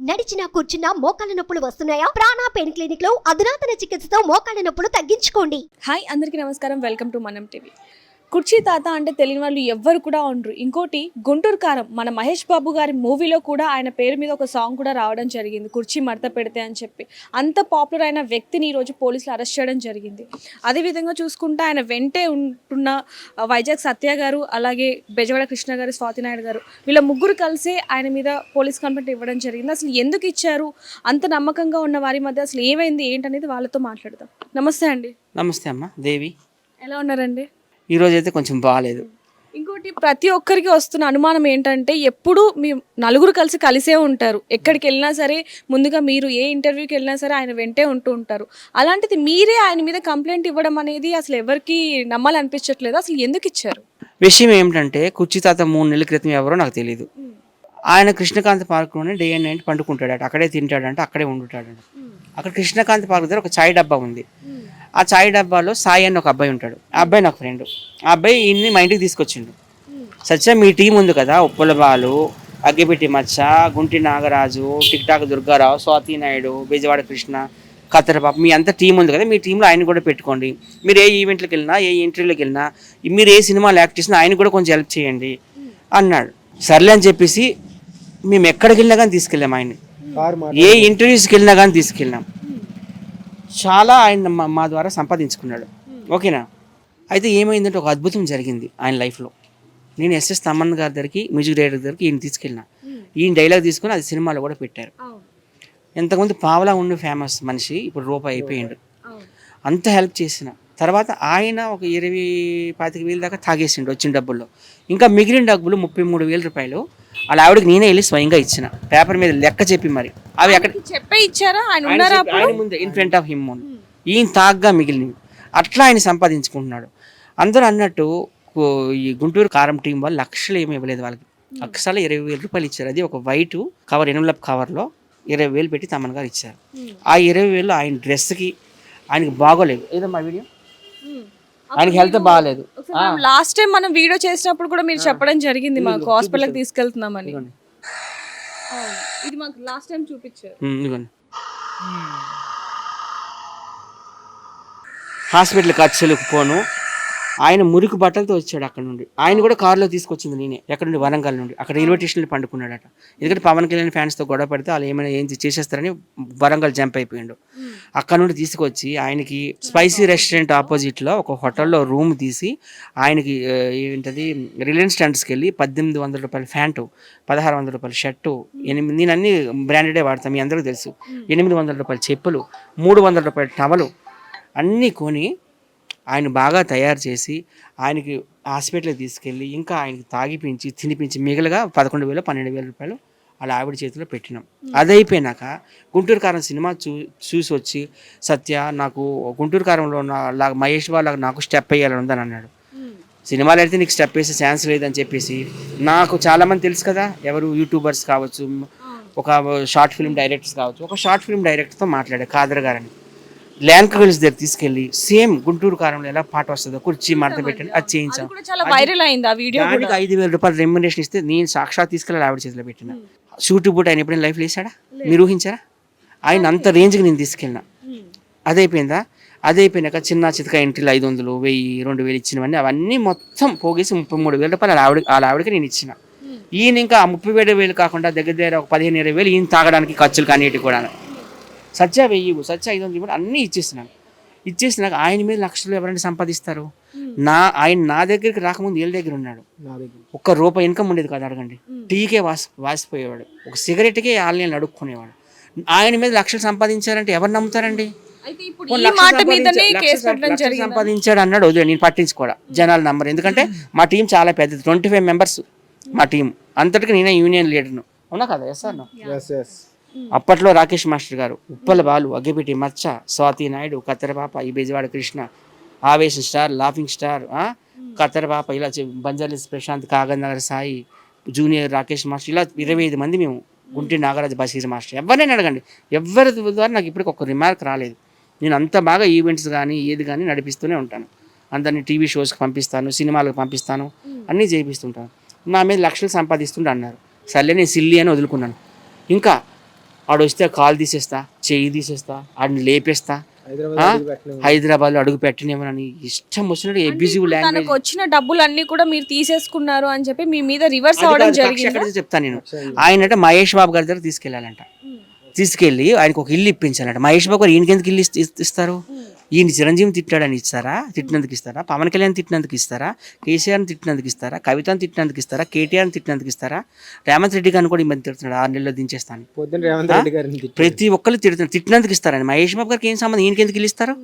నడిచినా కూర్చున్నా మోకాళ్ళ నొప్పులు వస్తున్నాయా? ప్రాణ పెయిన్ క్లినిక్ లో అధునాతన చికిత్సతో మోకాళ్ళ నొప్పులు తగ్గించుకోండి. హాయ్ అందరికీ నమస్కారం, వెల్కమ్ టు మనం టీవీ. కుర్చీ తాత అంటే తెలియని వాళ్ళు ఎవ్వరు కూడా ఉండరు. ఇంకోటి గుంటూరు కారం, మన మహేష్ బాబు గారి మూవీలో కూడా ఆయన పేరు మీద ఒక సాంగ్ కూడా రావడం జరిగింది, కుర్చీ మడత పెడితే అని చెప్పి. అంత పాపులర్ అయిన వ్యక్తిని ఈరోజు పోలీసులు అరెస్ట్ చేయడం జరిగింది. అదేవిధంగా చూసుకుంటే ఆయన వెంటే ఉంటున్న వైజాగ్ సత్య గారు, అలాగే బెజవాడ కృష్ణ గారు, స్వాతి నాయుడు గారు, వీళ్ళ ముగ్గురు కలిసే ఆయన మీద పోలీస్ కంప్లైంట్ ఇవ్వడం జరిగింది. అసలు ఎందుకు ఇచ్చారు, అంత నమ్మకంగా ఉన్న వారి మధ్య అసలు ఏమైంది ఏంటనేది వాళ్ళతో మాట్లాడదాం. నమస్తే అండి. నమస్తే అమ్మ దేవి. ఎలా ఉన్నారండి? ఈరోజు అయితే కొంచెం బాగాలేదు. ఇంకోటి, ప్రతి ఒక్కరికి వస్తున్న అనుమానం ఏంటంటే ఎప్పుడు మీ నలుగురు కలిసే ఉంటారు. ఎక్కడికి వెళ్ళినా సరే ముందుగా మీరు ఏ ఇంటర్వ్యూకి వెళ్ళినా సరే ఆయన వెంటే ఉంటూ ఉంటారు. అలాంటిది మీరే ఆయన మీద కంప్లైంట్ ఇవ్వడం అనేది అసలు ఎవరికి నమ్మాలనిపించట్లేదు. అసలు ఎందుకు ఇచ్చారు? విషయం ఏమిటంటే కుర్చీ తాత 3 నెలల క్రితం ఎవరో నాకు తెలియదు. ఆయన కృష్ణకాంత్ పార్క్లోనే డే అండ్ నైట్ పండుకుంటాడట, అక్కడే తింటాడంట, అక్కడే ఉండుంటాడంట. అక్కడ కృష్ణకాంత్ పార్క్ దగ్గర ఒక చాయ్ డబ్బా ఉంది. ఆ చాయ్ డబ్బాలో సాయి అని ఒక అబ్బాయి ఉంటాడు. ఆ అబ్బాయి నాకు ఫ్రెండ్. ఆ అబ్బాయి ఈయన్ని మా ఇంటికి తీసుకొచ్చిండు. సత్య మీ టీం ఉంది కదా, ఉప్పల బాలు, అగ్గిపెట్టి మచ్చ, గుంటి నాగరాజు, టిక్ టాక్ దుర్గారావు, స్వాతి నాయుడు, బెజవాడ కృష్ణ, కత్తెరపాప, మీ అంత టీం ఉంది కదా, మీ టీంలో ఆయన కూడా పెట్టుకోండి. మీరు ఏ ఈవెంట్లకు వెళ్ళినా, ఏ ఇంటర్వ్యూలకు వెళ్ళినా, మీరు ఏ సినిమాలు యాక్ట్ చేసినా ఆయన కూడా కొంచెం హెల్ప్ చేయండి అన్నాడు. సర్లే అని చెప్పేసి మేము ఎక్కడికి వెళ్ళినా కానీ తీసుకెళ్ళాం ఆయన్ని. ఏ ఇంటర్వ్యూస్కి వెళ్ళినా కానీ తీసుకెళ్ళాం. చాలా ఆయన మా ద్వారా సంపాదించుకున్నాడు. ఓకేనా? అయితే ఏమైందంటే ఒక అద్భుతం జరిగింది ఆయన లైఫ్లో. నేను ఎస్ఎస్ తమన్ గారి దగ్గరికి, మ్యూజిక్ డైరెక్టర్ దగ్గరికి ఈయన తీసుకెళ్ళిన. ఈయన డైలాగ్ తీసుకొని అది సినిమాలో కూడా పెట్టారు. ఎంతమంది పావలా ఉండి ఫేమస్ మనిషి ఇప్పుడు రూపాయి అయిపోయిండు. అంత హెల్ప్ చేసిన తర్వాత ఆయన ఒక 20-25 దాకా తాగేసిండు వచ్చిన డబ్బుల్లో. ఇంకా మిగిలిన డబ్బులు 33,000 రూపాయలు అలా ఆవిడకి నేనే వెళ్ళి స్వయంగా ఇచ్చిన, పేపర్ మీద లెక్క చెప్పి. మరి అవి అక్కడ చెప్పే ఇచ్చారా? ఆయన ముందే ఇన్ ఫ్రంట్ ఆఫ్ హిమ్ ఈయన తాగ్గా మిగిలినవి. అట్లా ఆయన సంపాదించుకుంటున్నాడు. అందరూ అన్నట్టు ఈ గుంటూరు కారం టీం వాళ్ళు లక్షలు ఏమి ఇవ్వలేదు వాళ్ళకి. అక్షరాలు 20,000 రూపాయలు ఇచ్చారు. అది ఒక వైట్ కవర్, ఎనులప్ కవర్లో 20,000 పెట్టి తమన్ గారు ఇచ్చారు. ఆ 20,000 ఆయన డ్రెస్కి ఆయనకి బాగోలేదు. ఏదో మా వీడియో ఆయనకి హెల్త్ బాగాలేదు. లాస్ట్ టైం మనం వీడియో చేసినప్పుడు కూడా మీరు చెప్పడం జరిగింది మాకు హాస్పిటల్కి తీసుకెళ్తున్నామని. ఇది మాకు లాస్ట్ టైం చూపించారు. హాస్పిటల్ ఖర్చులకు పోను. ఆయన మురికి బట్టలతో వచ్చాడు అక్కడ నుండి. ఆయన కూడా కారులో తీసుకొచ్చింది నేనే. ఎక్కడ నుండి? వరంగల్ నుండి. అక్కడ రైల్వే స్టేషన్లో పండుకున్నాడట. ఎందుకంటే పవన్ కళ్యాణ్ ఫ్యాన్స్తో గొడవ పడితే వాళ్ళు ఏమైనా ఏం చేసేస్తారని వరంగల్ జంప్ అయిపోయాడు. అక్కడ నుండి తీసుకొచ్చి ఆయనకి స్పైసీ రెస్టారెంట్ ఆపోజిట్లో ఒక హోటల్లో రూమ్ తీసి ఆయనకి ఏంటది రిలయన్స్ ట్రెండ్స్కి వెళ్ళి 1,800 రూపాయల ప్యాంటు, 1,600 రూపాయల షర్టు, నేను అన్ని బ్రాండెడే వాడతాను, మీ అందరికీ తెలుసు. 800 రూపాయల చెప్పులు, 300 రూపాయల టవలు అన్నీ కొని ఆయన బాగా తయారు చేసి ఆయనకి హాస్పిటల్కి తీసుకెళ్ళి ఇంకా ఆయనకి తాగిపించి తినిపించి మిగలగా 11,000 12,000 రూపాయలు అలా ఆవిడ చేతిలో పెట్టినాం. అది అయిపోయినాక గుంటూరు కారం సినిమా చూసి వచ్చి, సత్య నాకు గుంటూరు కారంలో మహేష్ బాబు నాకు స్టెప్ వేయాలని ఉందని అన్నాడు. సినిమాలో అయితే నీకు స్టెప్ వేసే ఛాన్స్ లేదని చెప్పేసి, నాకు చాలామంది తెలుసు కదా, ఎవరు యూట్యూబర్స్ కావచ్చు, ఒక షార్ట్ ఫిల్మ్ డైరెక్టర్స్ కావచ్చు. ఒక షార్ట్ ఫిల్మ్ డైరెక్టర్తో మాట్లాడే కాదర్ గారని, ల్యాండ్ గర్ల్స్ దగ్గర తీసుకెళ్ళి సేమ్ గుంటూరు కారంలో ఎలా పాట వస్తుందో కుర్చీ మడత పెట్టండి అది చేయించాం. దానికి 5,000 రూపాయలు రెమ్యునరేషన్ ఇస్తే నేను సాక్షాత్ తీసుకెళ్ళి ఆవిడ చేతిలో పెట్టిన. షూట్ బూట్ ఆయన ఎప్పుడైనా లైఫ్ వేసాడా? మీరు ఊహించారా? ఆయన అంత రేంజ్కి నేను తీసుకెళ్ళిన. అదైపోయిందా? అదైపోయినాక చిన్న చితక ఎంట్రీలు 500, 1,000, 2,000 ఇచ్చినవన్నీ అవన్నీ మొత్తం పోగేసి 33,000 రూపాయలు ఆవిడకి నేను ఇచ్చిన. ఈయన ఇంకా 37,000 కాకుండా దగ్గర ఒక 15,000 ఈయన తాగడానికి ఖర్చులు కానీ కూడా. సత్య 1,000, సత్య 500 అన్నీ ఇచ్చేసినాక ఆయన మీద లక్షలు ఎవరైనా సంపాదిస్తారు? ఆయన నా దగ్గరికి రాకముందు వీళ్ళ దగ్గర ఉన్నాడు. ₹1 ఇన్కమ్ ఉండేది కదా, అడగండి. టీకే వాసిపోయేవాడు, ఒక సిగరెట్కే వాళ్ళని అడుక్కునేవాడు. ఆయన మీద లక్షలు సంపాదించారంటే ఎవరు నమ్ముతారండి? సంపాదించాడు అన్నాడు, వదిలే, నేను పట్టించుకోడా, జనాలు నమ్మరు. ఎందుకంటే మా టీం చాలా పెద్దది, 25 మెంబర్స్ మా టీం. అంతటికి నేనే యూనియన్ లీడర్ను. అవునా కదా? Yes sir. అప్పట్లో రాకేష్ మాస్టర్ గారు, ఉప్పల బాలు, అగ్గిపెట్టి మచ్చ, స్వాతి నాయుడు, కత్తెరపాప, ఈ బెజవాడ కృష్ణ, ఆవేశం స్టార్, లాఫింగ్ స్టార్, కత్తెరపాప, ఇలా బంజారీస్ ప్రశాంత్, కాగనగర్ సాయి, జూనియర్ రాకేష్ మాస్టర్, ఇలా 25 మంది మేము. గుంటి నాగరాజు, బషీర్ మాస్టర్, ఎవరైనా అడగండి, ఎవరి ద్వారా నాకు ఇప్పటికి ఒక రిమార్క్ రాలేదు. నేను అంత బాగా ఈవెంట్స్ కానీ ఏది కానీ నడిపిస్తూనే ఉంటాను. అందరినీ టీవీ షోస్కి పంపిస్తాను, సినిమాలకు పంపిస్తాను, అన్నీ చేయిస్తుంటాను. నా మీద లక్షలు సంపాదిస్తుండే అన్నారు. సర్లే నేను సిల్లి అని వదులుకున్నాను. ఇంకా ఆడు వస్తే కాలు తీసేస్తా, చెయ్యి తీసేస్తా, ఆడిని లేపేస్తా, హైదరాబాద్లో అడుగు పెట్టినేమని ఇష్టం వచ్చినట్టు అబ్యూజివ్ తనకు లాంగ్వేజ్. వచ్చిన డబ్బులన్నీ కూడా మీరు తీసేసుకున్నారు అని చెప్పి మీ మీద రివర్స్ అవడం జరిగింది. చెప్తాను నేను. ఆయన మహేష్ బాబు గారి దగ్గర తీసుకెళ్ళాలంట. తీసుకెళ్ళి ఆయనకు ఒక ఇల్లు ఇప్పించాలంట. మహేష్ బాబు గారు ఈయనకి ఎందుకు ఇల్లు ఇస్తారు? ఈయన చిరంజీవి తిట్టాడని ఇస్తారా? తిట్టినందుకు ఇస్తారా? పవన్ కళ్యాణ్ తిట్టినందుకు ఇస్తారా? కేసీఆర్ని తిట్టినందుకు ఇస్తారా? కవితను తిట్టినందుకు ఇస్తారా? కేటీఆర్ని తిట్టినందుకు ఇస్తారా? రేవంత్ రెడ్డి గారిని కూడా ఈ మధ్య తిడుతున్నాడు, 6 నెలల్లో దించేస్తాను. ప్రతి ఒక్కరు తిట్టినందుకు ఇస్తారని. మహేష్ బాబు గారికి ఏం సంబంధం? ఈయనకి ఎందుకు ఇల్లు ఇస్తారు?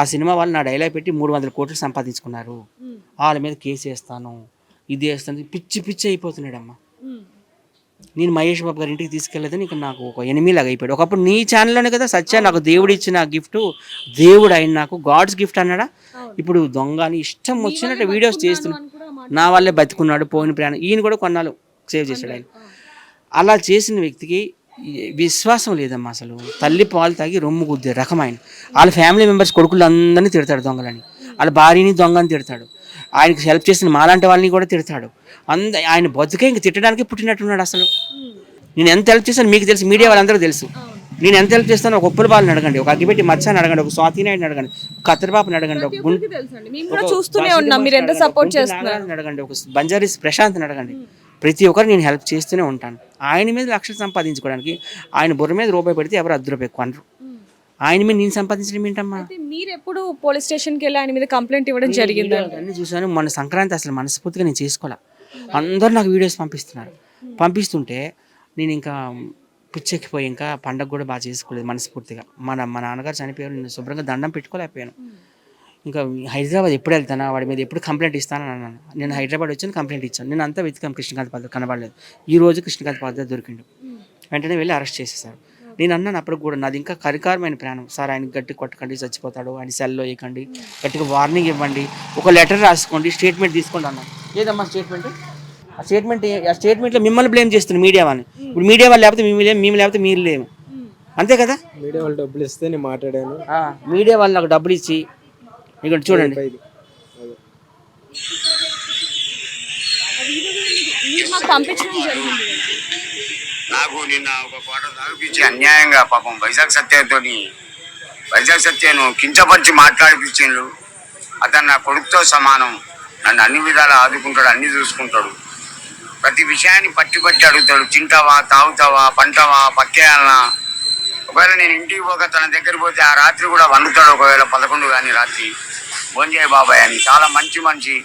ఆ సినిమా వాళ్ళు నా డైలాగ్ పెట్టి 300 కోట్లు సంపాదించుకున్నారు, వాళ్ళ మీద కేసు వేస్తాను, ఇది వేస్తాను, పిచ్చి పిచ్చి అయిపోతున్నాడమ్మా. నేను మహేష్ బాబు గారి ఇంటికి తీసుకెళ్ళదని ఇక నాకు ఒక ఎనిమిలాగా అయిపోయాడు. ఒకప్పుడు నీ ఛానల్లోనే కదా సత్య నాకు దేవుడు ఇచ్చిన గిఫ్ట్, దేవుడు ఆయన నాకు గాడ్స్ గిఫ్ట్ అన్నాడా? ఇప్పుడు దొంగ అని ఇష్టం వచ్చినట్టు వీడియోస్ చేస్తున్నాడు. నా వల్లే బతుకున్నాడు, పోయిన ప్రయాణం. ఈయన కూడా కొన్నాళ్ళు సేవ్ చేశాడు ఆయన. అలా చేసిన వ్యక్తికి విశ్వాసం లేదమ్మా అసలు. తల్లి పాలు తాగి రొమ్ము గుద్దే రకమైన. వాళ్ళ ఫ్యామిలీ మెంబర్స్ కొడుకులు అందరినీ తిడతాడు దొంగలని, వాళ్ళ భార్యని దొంగని తిడతాడు, ఆయనకు హెల్ప్ చేసిన మాలాంటి వాళ్ళని కూడా తిడతాడు. ఆయన బతుకే ఇంక తిట్టడానికి పుట్టినట్టున్నాడు అసలు. నేను ఎంత హెల్ప్ చేస్తాను మీకు తెలుసు, మీడియా వాళ్ళందరూ తెలుసు. నేను ఎంత హెల్ప్ చేస్తాను, ఒక ఉప్పుల బాలని అడగండి, ఒక అగ్గిపెట్టి మచ్చాన్ని అడగండి, ఒక స్వాతినాయుడిని అడగండి, కత్తిరబాబుని అడగండి, ఒక అడగండి, ఒక బంజారీస్ ప్రశాంత్ని అడగండి. ప్రతి ఒక్కరు నేను హెల్ప్ చేస్తూనే ఉంటాను. ఆయన మీద లక్షలు సంపాదించుకోవడానికి ఆయన బుర్ర మీద రూపాయి పెడితే ఎవరు 10 రూపాయలు ఎక్కువ అనరు. ఆయన మీద నేను సంపాదించడం ఏంటమ్మా? మీరు ఎప్పుడు పోలీస్ స్టేషన్కి వెళ్ళి ఆయన మీద కంప్లైంట్ ఇవ్వడం జరిగింది? అన్నీ చూసాను. మన సంక్రాంతి అసలు మనస్ఫూర్తిగా నేను చేసుకోలే. అందరూ నాకు వీడియోస్ పంపిస్తున్నారు. పంపిస్తుంటే నేను ఇంకా పిచ్చెక్కిపోయి ఇంకా పండగ కూడా బాగా చేసుకోలేదు మనస్ఫూర్తిగా. మా నాన్నగారు చనిపోయారు, నేను శుభ్రంగా దండం పెట్టుకోలేకపోయాను. ఇంకా హైదరాబాద్ ఎప్పుడు వెళ్తానా, వాడి మీద ఎప్పుడు కంప్లైంట్ ఇస్తానని అన్నాను. నేను హైదరాబాద్ వచ్చాను, కంప్లైంట్ ఇచ్చాను. నేను అంతా వెతికాం, కృష్ణకాంత్ పాత్ర కనబడలేదు. ఈ రోజు కృష్ణకాంత్ పాత్ర దొరికిండు. వెంటనే వెళ్ళి అరెస్ట్ చేసేసారు. నేను అన్నాను అప్పుడు కూడా, నాది ఇంకా కరికారమైన ప్రాణం సార్, ఆయన గట్టి కొట్టకండి, చచ్చిపోతాడు, ఆయన సెల్లో వేయకండి, గట్టిగా వార్నింగ్ ఇవ్వండి, ఒక లెటర్ రాసుకోండి, స్టేట్మెంట్ తీసుకోండి అన్నాను. ఏదమ్మా స్టేట్మెంట్? ఆ స్టేట్మెంట్లో మిమ్మల్ని బ్లేమ్ చేస్తుంది మీడియా వాళ్ళని. ఇప్పుడు మీడియా వాళ్ళు లేకపోతే మేము లేకపోతే మీరు లేము, అంతే కదా? మీడియా వాళ్ళు డబ్బులు ఇస్తే నేను మాట్లాడాను. మీడియా వాళ్ళు నాకు డబ్బులు ఇచ్చి ఇక్కడ చూడండి, నాకు నిన్న ఒక కోట తాగిపించి అన్యాయంగా పాపం వైజాగ్ సత్యను కించపరిచి మాట్లాడిపించిండు. అతను నా కొడుకుతో సమానం, నన్ను అన్ని విధాలు ఆదుకుంటాడు, అన్ని చూసుకుంటాడు, ప్రతి విషయాన్ని పట్టి అడుగుతాడు. తింటావా, తాగుతావా, పంటావా, పక్కేయాలనా? ఒకవేళ నేను ఇంటికి పోక తన దగ్గర పోతే ఆ రాత్రి కూడా వండుతాడు. ఒకవేళ 11 కానీ రాత్రి భోంజయ్ బాబాయ్ అని చాలా మంచి మనిషి.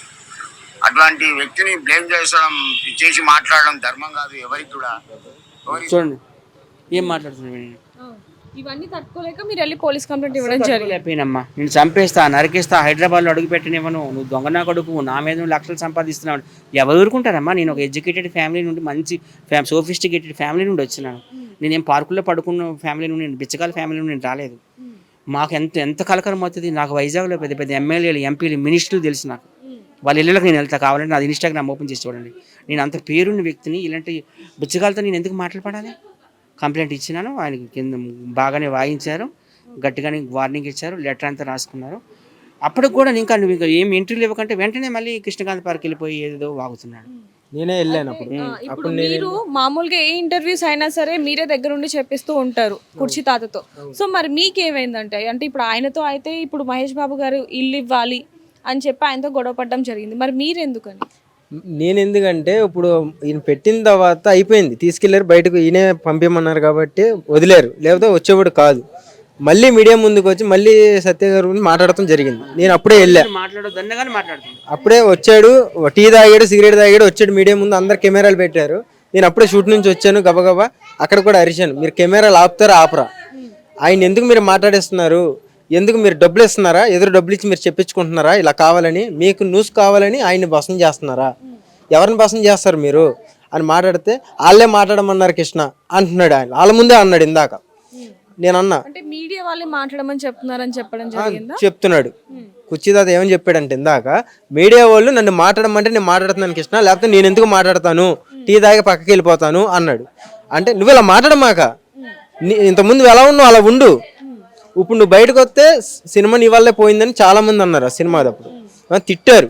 అట్లాంటి వ్యక్తిని బ్లేమ్ చేసి మాట్లాడడం ధర్మం కాదు ఎవరికి కూడా. చూడండి ఏం మాట్లాడుతున్నాను. ఇవన్నీ తట్టుకోలేక మీరు వెళ్ళి పోలీస్ కంప్లైంట్ ఇవ్వడం జరిగిపోయినమ్మా. నేను చంపేస్తా, నరికేస్తా, హైదరాబాద్లో అడుగు పెట్టనివ్వను, నువ్వు దొంగ నా కొడుకు, నా మీద నువ్వు లక్షలు సంపాదిస్తున్నావు. ఎవరు ఊరుకుంటారమ్మా? నేను ఒక ఎడ్యుకేటెడ్ ఫ్యామిలీ నుండి, మంచి సోఫిస్టికేటెడ్ ఫ్యామిలీ నుండి వచ్చినాను. నేనేం పార్కుల్లో పడుకున్న ఫ్యామిలీ నుండి, బిచ్చకాల ఫ్యామిలీ నుండి నేను రాలేదు. మాకు ఎంత కలకరం అవుతుంది. నాకు వైజాగ్లో పెద్ద పెద్ద ఎమ్మెల్యేలు, ఎంపీలు, మినిస్టర్లు తెలుసు. నాకు వాళ్ళ ఇళ్ళకి నేను వెళ్తా, కావాలంటే నాది ఇన్స్టాగ్రామ్ ఓపెన్ చేసి చూడండి. నేను అంత పేరున్న వ్యక్తిని ఇలాంటి బిచ్చగాలతో నేను ఎందుకు మాట్లాడపడాలి? కంప్లైంట్ ఇచ్చినాను, ఆయనకి కింద బాగానే వాయించారు, గట్టిగానే వార్నింగ్ ఇచ్చారు, లెటర్ అంతా రాసుకున్నారు. అప్పటికి కూడా ఇంకా నువ్వు ఇంకా ఏం ఇంటర్వ్యూలు ఇవ్వకంటే వెంటనే మళ్ళీ కృష్ణకాంత్ పార్క్ వెళ్ళిపోయి ఏదో వాగుతున్నాడు. నేనే వెళ్ళాను అప్పుడు. మీరు మామూలుగా ఏ ఇంటర్వ్యూస్ అయినా సరే మీరే దగ్గర ఉండి చెప్పిస్తూ ఉంటారు కుర్చీ తాతతో. సో మరి మీకేమైందంటే, అంటే ఇప్పుడు ఆయనతో అయితే ఇప్పుడు మహేష్ బాబు గారు ఇల్లు ఇవ్వాలి అని చెప్పి ఆయనతో గొడవ పడడం జరిగింది, మరి మీరు ఎందుకని? నేను ఎందుకంటే ఇప్పుడు ఈయన పెట్టిన తర్వాత అయిపోయింది, తీసుకెళ్లారు బయటకు, ఈయనే పంపించమన్నారు కాబట్టి వదిలేరు, లేకపోతే వచ్చేవాడు కాదు. మళ్ళీ మీడియా ముందుకు వచ్చి మళ్ళీ సత్య గారు మాట్లాడటం జరిగింది. నేను అప్పుడే వెళ్ళా, అప్పుడే వచ్చాడు, టీ తాగాడు, సిగరెట్ తాగాడు, వచ్చాడు మీడియా ముందు, అందరు కెమెరాలు పెట్టారు. నేను అప్పుడే షూట్ నుంచి వచ్చాను గబగబా, అక్కడ కూడా అరిచాను, మీరు కెమెరాలు ఆపుతారా ఆపరా, ఆయన ఎందుకు మీరు మాట్లాడేస్తున్నారు, ఎందుకు మీరు డబ్బులు ఇస్తున్నారా, ఎదురు డబ్బులు ఇచ్చి మీరు చెప్పించుకుంటున్నారా, ఇలా కావాలని, మీకు న్యూస్ కావాలని ఆయన్ని బసం చేస్తున్నారా, ఎవరిని బసం చేస్తారు మీరు అని మాట్లాడితే, వాళ్ళే మాట్లాడమన్నారు కృష్ణ అంటున్నాడు. ఆయన వాళ్ళ ముందే అన్నాడు ఇందాక. నేను అన్నా, అంటే మీడియా వాళ్ళే మాట్లాడమని చెప్తున్నారని చెప్పడం జరిగిందా? చెప్తున్నాడు. కుర్చీదాత ఏమని చెప్పాడంటే ఇందాక, మీడియా వాళ్ళు నన్ను మాట్లాడమంటే నేను మాట్లాడుతున్నాను కృష్ణ, లేకపోతే నేను ఎందుకు మాట్లాడతాను, టీ తాగి పక్కకి వెళ్ళిపోతాను అన్నాడు. అంటే నువ్వు ఇలా మాట్లాడమాక, ఇంతకుముందు ఎలా ఉన్నావు అలా ఉండు, ఇప్పుడు నువ్వు బయటకు వస్తే సినిమా నీ వల్లే పోయిందని చాలా మంది అన్నారు. ఆ సినిమా అప్పుడు తిట్టారు.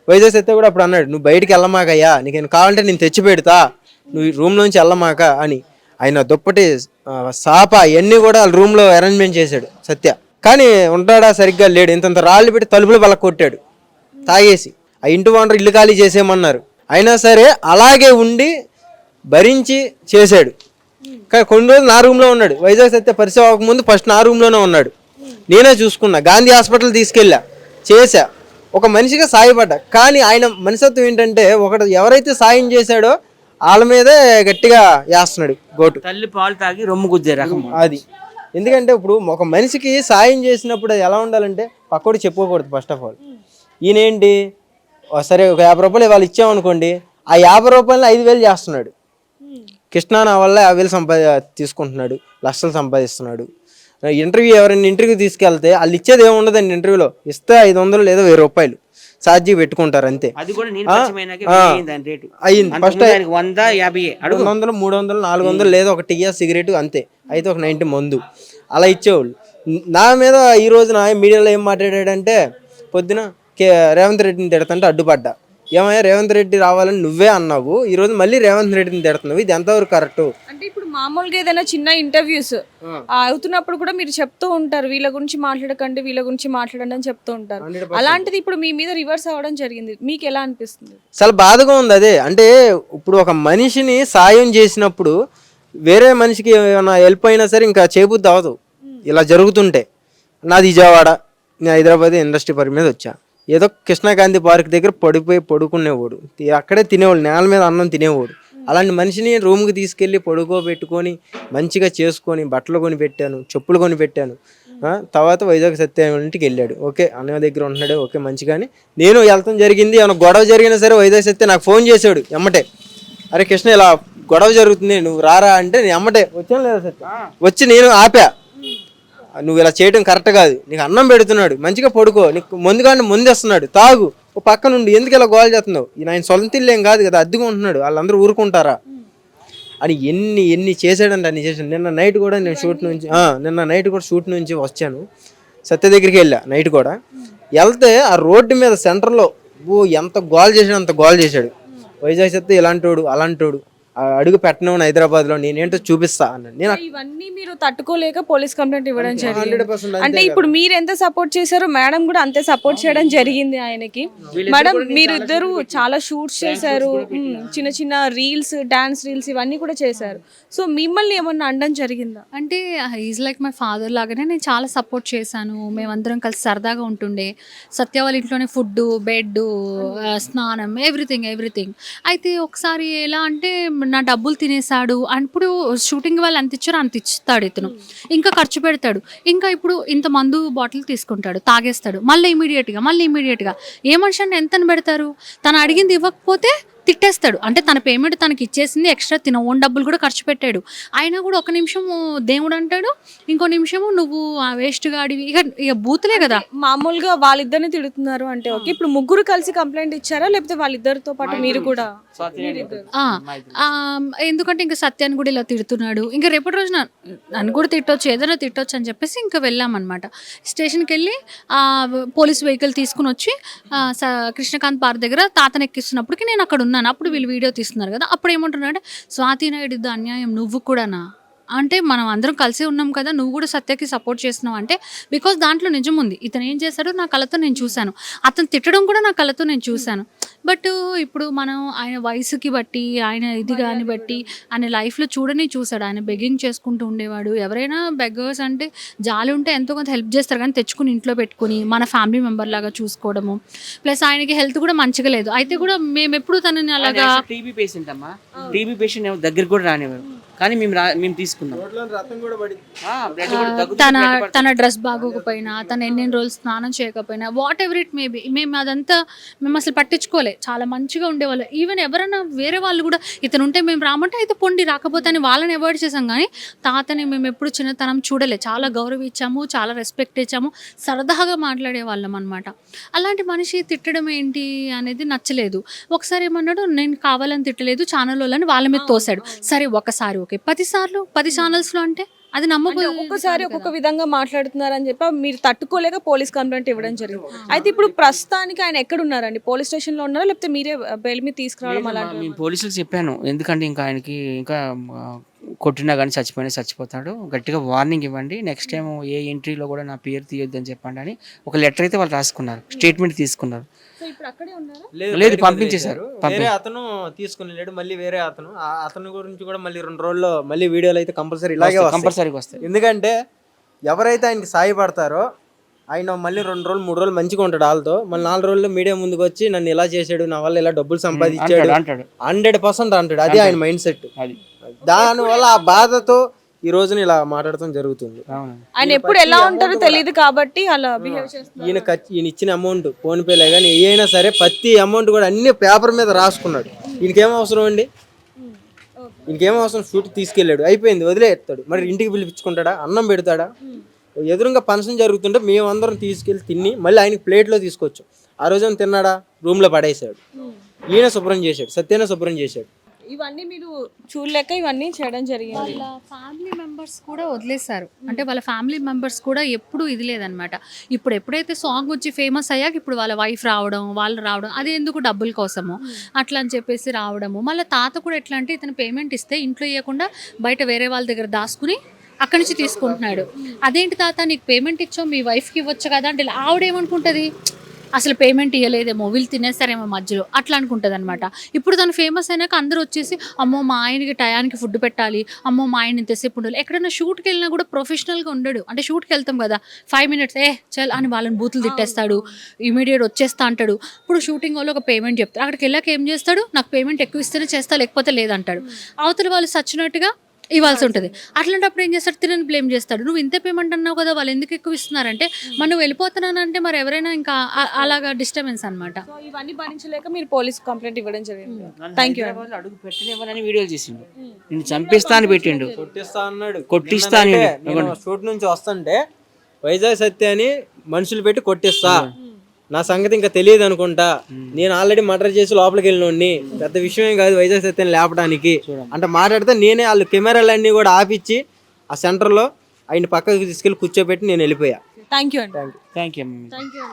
వైజాగ్ సత్య కూడా అప్పుడు అన్నాడు, నువ్వు బయటికి వెళ్ళమాకయ్యా, నీకు కావాలంటే నేను తెచ్చి పెడతా, నువ్వు రూమ్ నుంచి వెళ్ళమాక అని. ఆయన దుప్పటి సాప ఇవన్నీ కూడా వాళ్ళ రూమ్లో అరేంజ్మెంట్ చేశాడు సత్య. కానీ ఉంటాడా సరిగ్గా లేడు. ఇంతంత రాళ్ళు పెట్టి తలుపులు బల కొట్టాడు తాగేసి. ఆ ఇంటి ఓనర్ ఇల్లు ఖాళీ చేసేయమన్నారు, అయినా సరే అలాగే ఉండి భరించి చేశాడు. కానీ కొన్ని రోజులు నా రూమ్లో ఉన్నాడు. వైజాగ్ సత్య పరిచయం అవ్వకముందు ఫస్ట్ నా రూమ్లోనే ఉన్నాడు. నేనే చూసుకున్నా, గాంధీ హాస్పిటల్ తీసుకెళ్ళా, చేశా, ఒక మనిషిగా సాయపడ్డా. కానీ ఆయన మనస్తత్వం ఏంటంటే ఎవరైతే సాయం చేశాడో వాళ్ళ మీదే గట్టిగా వేస్తున్నాడు గోటు. తల్లి పాలు తాగి రొమ్ము గుద్దే రకం అది. ఎందుకంటే ఇప్పుడు ఒక మనిషికి సాయం చేసినప్పుడు అది ఎలా ఉండాలంటే పక్కోడు చెప్పుకోకూడదు ఫస్ట్ ఆఫ్ ఆల్. ఈయనేంటి సరే ఒక 50 రూపాయలు ఇవాళ ఇచ్చామనుకోండి, ఆ 50 రూపాయలని 5,000 చేస్తున్నాడు. కృష్ణ నా వల్ల 50,000 తీసుకుంటున్నాడు, లక్షలు సంపాదిస్తున్నాడు. ఎవరైనా ఇంటర్వ్యూ తీసుకెళ్తే వాళ్ళు ఇచ్చేది ఏమి ఉండదండి. ఇంటర్వ్యూలో ఇస్తే 500 లేదా 1000 రూపాయలు ఛార్జీ పెట్టుకుంటారు అంతే. అది కూడా నేను పరిచయమైనాకే అయింది రేటు. అయ్యింది ఫస్ట్ 100, 50, 200, 300, 400 లేదా ఒక టీయా సిగరెట్ అంతే. అయితే ఒక 90 మందు అలా ఇచ్చేవాళ్ళు. నా మీద ఈ రోజున మీడియాలో ఏం మాట్లాడాడంటే, పొద్దున రేవంత్ రెడ్డిని తిడతంటే అడ్డుపడ్డా. ఏమయ్యా రేవంత్ రెడ్డి రావాలని నువ్వే అన్నావు, ఈ రోజు మళ్ళీ రేవంత్ రెడ్డిని తిడుతున్నావు, ఇది ఎంతవరకు కరెక్ట్? అంటే ఇప్పుడు మామూలుగా ఏదైనా చిన్న ఇంటర్వ్యూస్ అవుతున్నప్పుడు కూడా మీరు చెప్తూ ఉంటారు, వీళ్ళ గురించి మాట్లాడకండి, వీళ్ళ గురించి మాట్లాడండి అని చెప్తూ ఉంటారు. అలాంటిది ఇప్పుడు మీ మీద రివర్స్ అవ్వడం జరిగింది, మీకు ఎలా అనిపిస్తుంది? చాలా బాధగా ఉంది. అదే అంటే ఇప్పుడు ఒక మనిషిని సాయం చేసినప్పుడు వేరే మనిషికి ఏమైనా హెల్ప్ అయినా సరే ఇంకా చేయబుద్ధి అవ్వదు. ఇలా జరుగుతుంటే నాది విజయవాడ, నేను హైదరాబాద్ ఇండస్ట్రీ పని మీద వచ్చా. ఏదో కృష్ణాగాంధీ పార్క్ దగ్గర పడిపోయి పడుకునేవాడు, అక్కడే తినేవాడు, నేల మీద అన్నం తినేవాడు. అలాంటి మనిషిని రూమ్కి తీసుకెళ్ళి పడుకోబెట్టుకొని మంచిగా చేసుకొని బట్టలు కొని పెట్టాను, చెప్పులు కొని పెట్టాను. తర్వాత వైజాగ్ సత్య ఇంటికి వెళ్ళాడు. ఓకే అన్నయ్య దగ్గర ఉంటున్నాడు, ఓకే మంచిగాని నేను వెళ్తాం జరిగింది. ఏమైనా గొడవ జరిగినా సరే వైజాగ్ సత్య నాకు ఫోన్ చేశాడు ఎమ్మటే, అరే కృష్ణ ఇలా గొడవ జరుగుతుంది నువ్వు రారా అంటే నేను ఎమ్మటే వచ్చాను లేదా సత్య వచ్చి నేను ఆపా, నువ్వు ఇలా చేయడం కరెక్ట్ కాదు, నీకు అన్నం పెడుతున్నాడు మంచిగా పడుకో, నీకు ముందుగానే ముందేస్తున్నాడు తాగు, ఓ పక్క నుండి ఎందుకు ఇలా గోల్ చేస్తున్నావు, ఆయన సొంత ఇల్లు ఏం కాదు కదా, అద్దెగా ఉంటున్నాడు, వాళ్ళందరూ ఊరుకుంటారా అని ఎన్ని చేసాడంటే అన్ని చేశాడు. నిన్న నైట్ కూడా నేను షూట్ నుంచి వచ్చాను, సత్య దగ్గరికి వెళ్ళా నైట్ కూడా. వెళ్తే ఆ రోడ్డు మీద సెంటర్లో ఎంత గోల్ చేశాడు అంత గోల్ చేశాడు. వైజాగ్ సత్య ఇలాంటోడు అలాంటోడు అడుగు పెట్టను హైదరాబాద్లో, నేనేంటో చూపిస్తా అన్నాడు. నేను ఇవన్నీ మీరు తట్టుకోలేక పోలీస్ కంప్లైంట్ ఇవ్వడం జరిగింది. అంటే ఇప్పుడు మీరు ఎంత సపోర్ట్ చేశారో మేడం కూడా అంతే సపోర్ట్ చేయడం జరిగింది ఆయనకి. మేడం మీరు ఇద్దరు చాలా షూట్స్ చేశారు, చిన్న చిన్న రీల్స్, డాన్స్ రీల్స్ ఇవన్నీ కూడా చేశారు. సో మిమ్మల్ని ఏమన్నా అనడం జరిగిందా? అంటే ఈజ్ లైక్ మై ఫాదర్ లాగానే నేను చాలా సపోర్ట్ చేశాను. మేమందరం కలిసి సరదాగా ఉంటుండే. సత్య వాళ్ళ ఇంట్లోనే ఫుడ్, బెడ్, స్నానం, ఎవ్రీథింగ్. అయితే ఒకసారి ఎలా అంటే నా డబ్బులు తినేసాడు, అప్పుడు షూటింగ్ వాళ్ళు ఎంత ఇచ్చారో అంత ఇస్తాడు ఇతను, ఇంకా ఖర్చు పెడతాడు, ఇంకా ఇప్పుడు ఇంత మందు బాటిల్ తీసుకుంటాడు, తాగేస్తాడు, మళ్ళీ ఇమీడియట్గా ఏ మనిషి అంటే ఎంతని పెడతారు, తను అడిగింది ఇవ్వకపోతే తిట్టేస్తాడు. అంటే తన పేమెంట్ తనకి ఇచ్చేసింది, ఎక్స్ట్రా తిన ఓన్ డబ్బులు కూడా ఖర్చు పెట్టాడు. అయినా కూడా ఒక నిమిషం దేవుడు అంటాడు, ఇంకో నిమిషము నువ్వు వేస్ట్ గాడివి, ఇక బూతులే కదా. మామూలుగా వాళ్ళిద్దరిని తిడుతున్నారు అంటే ఓకే, ఇప్పుడు ముగ్గురు కలిసి కంప్లైంట్ ఇచ్చారా లేకపోతే వాళ్ళిద్దరితో పాటు మీరు కూడా? ఎందుకంటే ఇంకా సత్యాన్ని కూడా ఇలా తిడుతున్నాడు, ఇంకా రేపటి రోజున నన్ను కూడా తిట్టొచ్చు, ఏదైనా తిట్టొచ్చు అని చెప్పేసి ఇంకా వెళ్ళామన్నమాట. స్టేషన్కి వెళ్ళి పోలీస్ వెహికల్ తీసుకుని వచ్చి కృష్ణకాంత్ పార్క్ దగ్గర తాతను ఎక్కిస్తున్నప్పటికి నేను అక్కడ ఉన్నాను. అప్పుడు వీళ్ళు వీడియో తీస్తున్నారు కదా, అప్పుడు ఏమంటున్నాడు, స్వాతి నాయుడు ఇది అన్యాయం, నువ్వు కూడానా అంటే మనం అందరం కలిసి ఉన్నాం కదా, నువ్వు కూడా సత్యకి సపోర్ట్ చేస్తున్నావు అంటే, బికాస్ దాంట్లో నిజం ఉంది. ఇతను ఏం చేశాడో నా కళ్ళతో నేను చూశాను, అతను తిట్టడం కూడా నా కళ్ళతో నేను చూశాను. బట్ ఇప్పుడు మనం ఆయన వయసుకి బట్టి, ఆయన ఇది కాని బట్టి ఆయన లైఫ్లో చూశాడు. ఆయన బెగ్గింగ్ చేసుకుంటూ ఉండేవాడు. ఎవరైనా బెగ్గర్స్ అంటే జాలి ఉంటే ఎంతో కొంత హెల్ప్ చేస్తారు, కానీ తెచ్చుకుని ఇంట్లో పెట్టుకుని మన ఫ్యామిలీ మెంబర్ లాగా చూసుకోవడము. ప్లస్ ఆయనకి హెల్త్ కూడా మంచిగా లేదు. అయితే కూడా మేము ఎప్పుడు తనని అలాగా టీబీ పేషెంట్ అమ్మా, టీబీ పేషెంట్ దగ్గర కూడా రానివ్వరు, కానీ మేము తీసుకున్నాం. తన డ్రెస్ బాగోకపోయినా, తను ఎన్ని రోజులు స్నానం చేయకపోయినా, వాట్ ఎవర్ ఇట్ మేబీ, మేము అదంతా మేము అసలు పట్టించుకోలే, చాలా మంచిగా ఉండేవాళ్ళు. ఈవెన్ ఎవరైనా వేరే వాళ్ళు కూడా ఇతను ఉంటే మేము రామంటే అయితే పొండి, రాకపోతే అని వాళ్ళని అవాయిడ్ చేసాం. కానీ తాతని మేము ఎప్పుడు చిన్నతనం చూడలే, చాలా గౌరవించాము, చాలా రెస్పెక్ట్ ఇచ్చాము, సరదాగా మాట్లాడే వాళ్ళం అనమాట. అలాంటి మనిషి తిట్టడం ఏంటి అనేది నచ్చలేదు. ఒకసారి ఏమన్నాడు, నేను కావాలని తిట్టలేదు, ఛానల్ వాళ్ళని వాళ్ళ మీద తోసాడు. సరే ఒకసారి ఓకే, 10 సార్లు 10 ఛానల్స్లో అంటే అది నమ్మకం. ఒక్కొక్కసారి ఒక్కొక్క విధంగా మాట్లాడుతున్నారని చెప్పి మీరు తట్టుకోలేక పోలీస్ కంప్లైంట్ ఇవ్వడం జరిగింది. అయితే ఇప్పుడు ప్రస్తుతానికి ఆయన ఎక్కడ ఉన్నారండి? పోలీస్ స్టేషన్ లో ఉన్నారా లేకపోతే మీరే బెయిల్ మీద తీసుకురావడం అలాంటి? పోలీసులు చెప్పాను, ఎందుకంటే ఇంకా ఆయనకి ఇంకా కొట్టినా కానీ చచ్చిపోతాడు, గట్టిగా వార్నింగ్ ఇవ్వండి, నెక్స్ట్ టైం ఏ ఎంట్రీలో కూడా నా పేరు తీయొద్దని చెప్పండి అని ఒక లెటర్ అయితే వాళ్ళు రాసుకున్నారు, స్టేట్మెంట్ తీసుకున్నారు. సో ఇప్పుడు అక్కడే ఉన్నారా? లేదు, బయటకు పంపించేశారు. వదిలేశారు. వేరే అతను తీసుకుని లేడు, మళ్ళీ వేరే అతను అతని గురించి కూడా మళ్ళీ 2 రోజుల్లో మళ్ళీ వీడియోలు అయితే కంపల్సరీ ఇలాగే వస్తాయి. కంపల్సరీగా వస్తాయి. ఎందుకంటే ఎవరైతే ఆయనకి సాయపడతారో ఆయన మళ్ళీ 2 రోజులు 3 రోజులు మంచిగా ఉంటాడు వాళ్ళతో, మళ్ళీ 4 రోజుల్లో మీడియా ముందుకు వచ్చి నన్ను ఇలా చేశాడు, నా వల్ల ఇలా డబ్బులు సంపాదించాడు అంటాడు 100% అంటాడు. అది ఆయన మైండ్ సెట్. అది. దానివల్ల ఆ బాధతో ఈ రోజున ఇలా మాట్లాడటం జరుగుతుంది. అవును. ఆయన ఎప్పుడు ఎలా ఉంటారో తెలియదు కాబట్టి అలా బిహేవ్ చేస్తారు. ఈయన ఇచ్చిన అమౌంట్ ఫోన్ పేలే కానీ ఏ అయినా సరే ప్రతి అమౌంట్ కూడా అన్ని పేపర్ మీద రాసుకున్నాడు. ఈయనకేం అవసరం అండి? ఇంకేం అవసరం? షూట్ తీసుకెళ్ళాడు, అయిపోయింది, వదిలేస్తాడు. మరి ఇంటికి పిలిపించుకుంటాడా? అన్నం పెడతాడా? ఎదురుగా ఫంక్షన్ జరుగుతుంటే మేమందరం తీసుకెళ్ళి తిని మళ్ళీ ఆయనకి ప్లేట్లో తీసుకొచ్చాం. ఆ రోజు తిన్నాడా? రూమ్లో పడేసాడు. ఈయన శుభ్రం చేశాడు, సత్యన శుభ్రం చేశాడు. ఇవన్నీ మీరు చూడలేక ఇవన్నీ చేయడం జరిగింది. వాళ్ళ ఫ్యామిలీ మెంబర్స్ కూడా వదిలేశారు. అంటే వాళ్ళ ఫ్యామిలీ మెంబర్స్ కూడా ఎప్పుడు ఇది లేదనమాట. ఇప్పుడు ఎప్పుడైతే సాంగ్ వచ్చి ఫేమస్ అయ్యాక ఇప్పుడు వాళ్ళ వైఫ్ రావడం, వాళ్ళు రావడం, అది ఎందుకు డబ్బుల కోసము అట్లా అని చెప్పేసి రావడము. మళ్ళీ తాత కూడా ఎట్లా అంటే ఇతను పేమెంట్ ఇస్తే ఇంట్లో ఇవ్వకుండా బయట వేరే వాళ్ళ దగ్గర దాచుకుని అక్కడి నుంచి తీసుకుంటున్నాడు. అదేంటి తాత నీకు పేమెంట్ ఇచ్చావు, మీ వైఫ్కి ఇవ్వచ్చు కదా అంటే ఆవిడేమనుకుంటుంది, అసలు పేమెంట్ ఇవ్వలేదేమో, వీళ్ళు తినేస్తారేమో మధ్యలో అట్లా అనుకుంటుంది అనమాట. ఇప్పుడు తను ఫేమస్ అయినాక అందరూ వచ్చేసి అమ్మో మా ఆయనకి టయానికి ఫుడ్ పెట్టాలి, అమ్మో మా ఆయన ఇంతసేపు ఉండాలి. ఎక్కడైనా షూట్కి వెళ్ళినా కూడా ప్రొఫెషనల్గా ఉండడు. అంటే షూట్కి వెళ్తాం కదా 5 minutes చల్ అని వాళ్ళని బూతులు తిట్టేస్తాడు, ఇమీడియట్ వచ్చేస్తా అంటాడు. ఇప్పుడు షూటింగ్ వాళ్ళు ఒక పేమెంట్ చెప్తారు, అక్కడికి వెళ్ళాక ఏం చేస్తాడు, నాకు పేమెంట్ ఎక్కువ ఇస్తేనే చేస్తా లేకపోతే లేదంటాడు. అవతల వాళ్ళు సచ్చినట్టుగా ఇవ్వాల్సి ఉంటుంది. అట్లాంటప్పుడు ఏం చేస్తాడు, తినని బ్లేమ్ చేస్తాడు. నువ్వు ఇంత పేమెంట్ అన్నావు కదా, వాళ్ళు ఎందుకు ఎక్కువ ఇస్తున్నారంటే మరి నువ్వు వెళ్ళిపోతున్నానంటే మరి ఎవరైనా ఇంకా అలాగా డిస్టర్బెన్స్ అనమాట. సో ఇవన్నీ భరించలేక మీరు పోలీస్ కంప్లైంట్ ఇవ్వడం జరిగింది. Thank you. హైదరాబాద్లో అడుగు పెట్టనివ్వనని వీడియోలు చేసిండు, నేను చంపేస్తా అని పెట్టిండు, కొట్టిస్తా అన్నాడు. కొట్టిస్తా అని. నేను షూట్ నుంచి వస్తుంటే వైజాగ్ సత్య అని మనుషులు పెట్టి కొట్టిస్తా, నా సంగతి ఇంకా తెలియదు అనుకుంటా, నేను ఆల్రెడీ మర్డర్ చేసి లోపలికి వెళ్ళినోడిని, పెద్ద విషయం కాదు వైజాగ్ సత్యాన్ని లేపడానికి అంటే మాట్లాడితే నేనే వాళ్ళు కెమెరాలన్నీ కూడా ఆపిచ్చి ఆ సెంటర్లో ఆయన పక్కకి తీసుకెళ్ళి కూర్చోబెట్టి నేను వెళ్ళిపోయా. థ్యాంక్ యూ అండి. Thank you. Thank you.